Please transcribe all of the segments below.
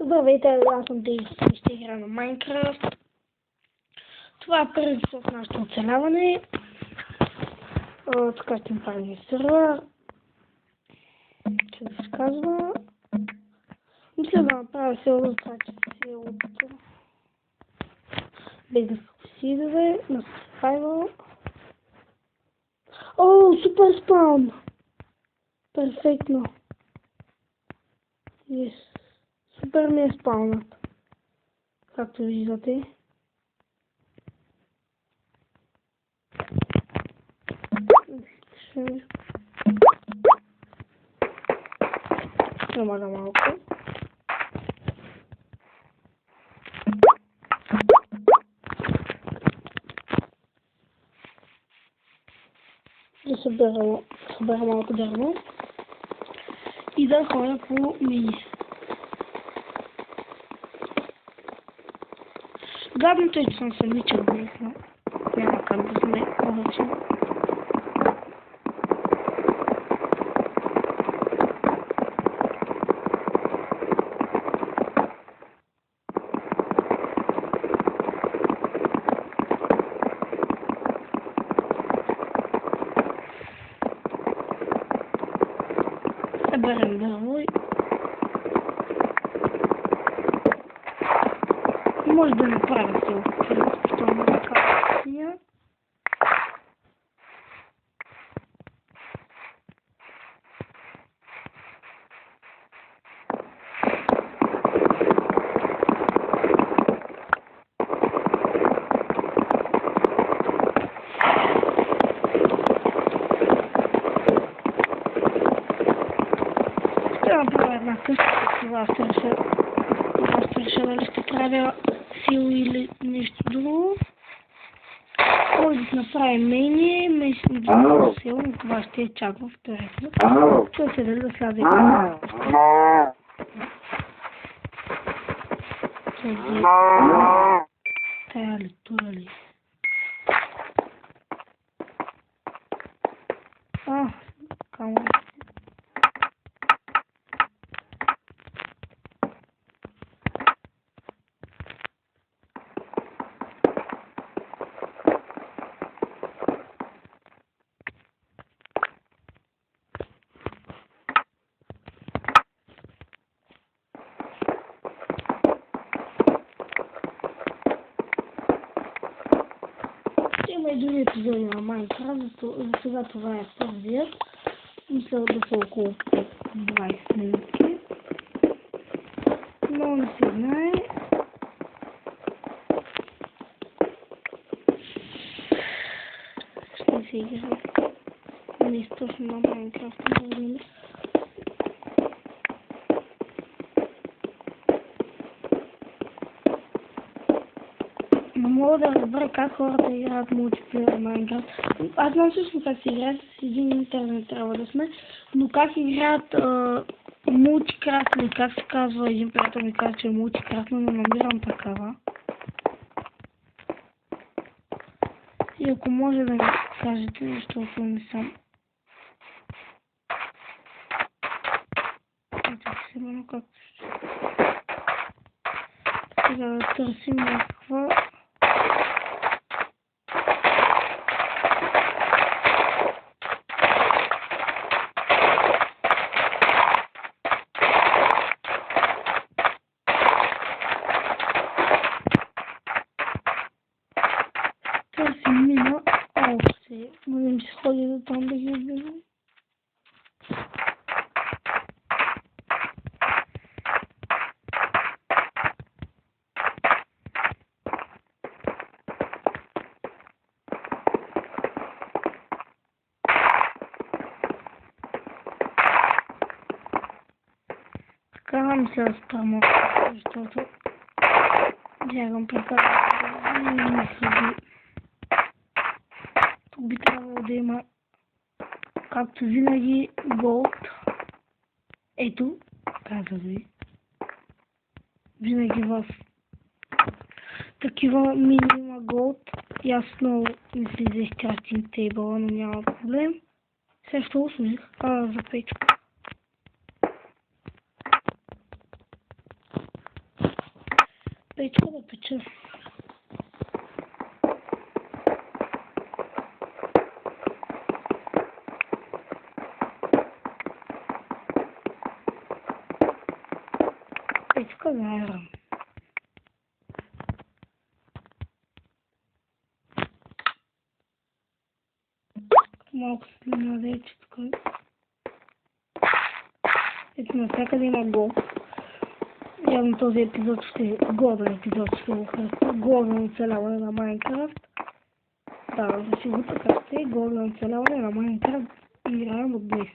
Здравейте, аз съм Дейв и ще игра на Майнкрафт. Това е първи в нашето оцеляване. Така ще направим сервер. Че да се казва. Мисля да направя сервер, така че си от без сидове на survival. О, супер спаун! Перфектно. Yes. Супер ми е спаунът. Както виждате. Намаля малко. Да събера малко дърво. И да ходя по мини. Гадното е, че съм самичък, но няма как да сме повече. Съберем дърво и може да направя село, защото ме кажа. Ще направя една къща, това ще реша дали ще правя сила или нещо друго. Може да си направим мейни, месечно друго село, но това ще е чак в втория клуб. Той се дали да сляза и тая ли, тура ли? Камера. Има и други епизоди на Майнкрафт, за сега това е първият. Мисля да са около 20 минути. Но не се знае. Ще се играе. Не е точно на Майнкрафт. Не мога да разбера как хората играят мултиплеер в Майнкрафт. Аз знам всъщност как се играят, с един интернет трябва да сме, но как играят мултикрафт или как се казва, един приятел ми казва, че е мултикрафт, но не намирам такава. И ако може да ми кажете, защото не съм. Ето си именно както ще. Сега да търсим някаква. Търсим мина. Още. Можем си ходим до там да ги убивам. Карам се да спрямо, защото бягам прекалено. Тук би трябвало да има, както винаги, голд. Ето, казах ви. Винаги в такива мини има голд. И аз много не си взех крафтинг тейбъла, но няма проблем. Сега ще го служих за печка. Печка да печа. Печка за айрон. Малко светлина да е, че тук. Ето навсякъде има гол. Явно този епизод ще е годен епизод, ще го харесва. Годен оцеляване на Майнкрафт. Да, за си го така сте. Годен оцеляване на Майнкрафт. Играем от днес.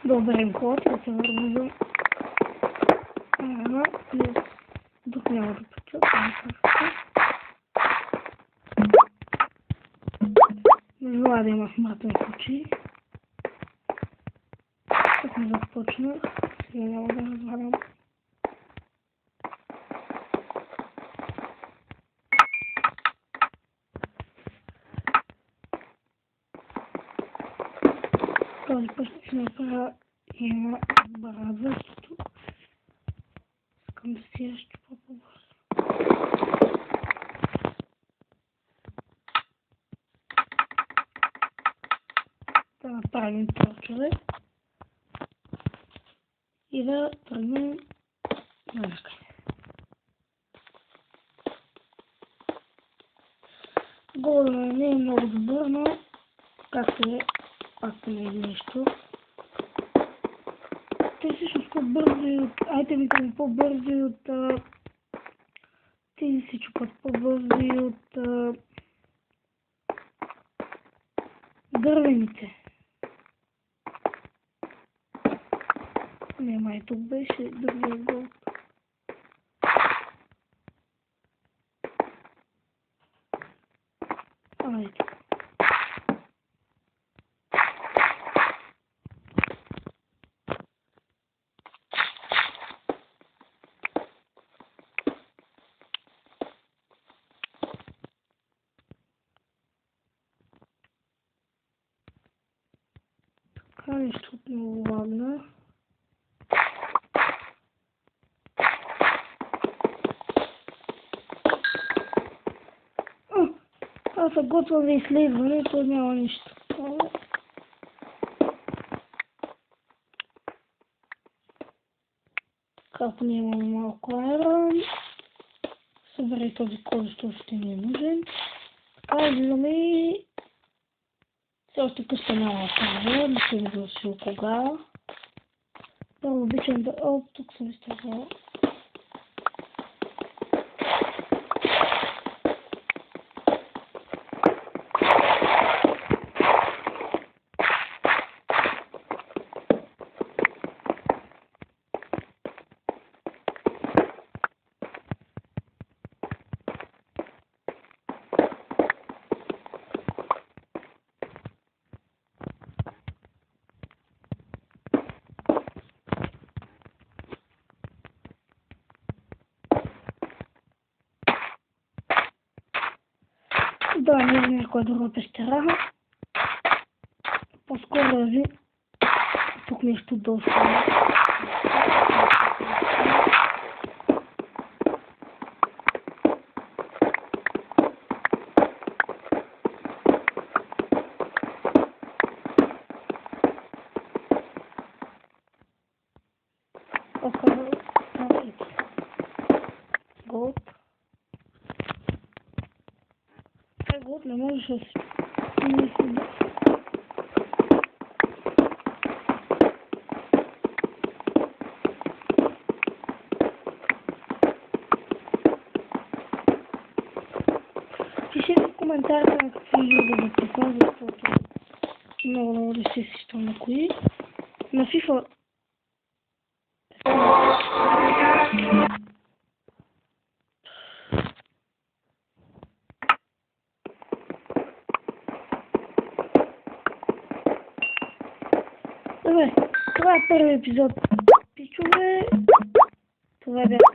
Добре, ход, да се вървам. Дух няма да печа. Желая да има смъртен случай. Тук не започнах. Сега няма да развалям. Този път ще се направя една браза тук. Искам да си я щупа по-бързо. Да направим торчове. И да тръгнем навъкъде. Голема не е много добър, но както е, пак не е нещо. Те всъщност по-бързи от айтемите ми, по-бързи от тези се чупат по-бързи от дървените. Не, май тук беше другия гол. Айде. Така нещо много ладно. Аз се готвя за изследване, то няма нищо. Както имам малко айрон, събери този кожето, ще ни е нужен. Така излизаме и все още къща няма кажа, не съм завършил кога. Първо обичам да... О, тук съм изтървала. Да, не знам някоя друга пещера. По-скоро ви тук нещо доста. Голд. Голд не можеш да си мисли. Пишете в коментарите на какви игри да записвам, защото много да се сещам на кои. На FIFA Добре, това е първи епизод. Пичове, това бях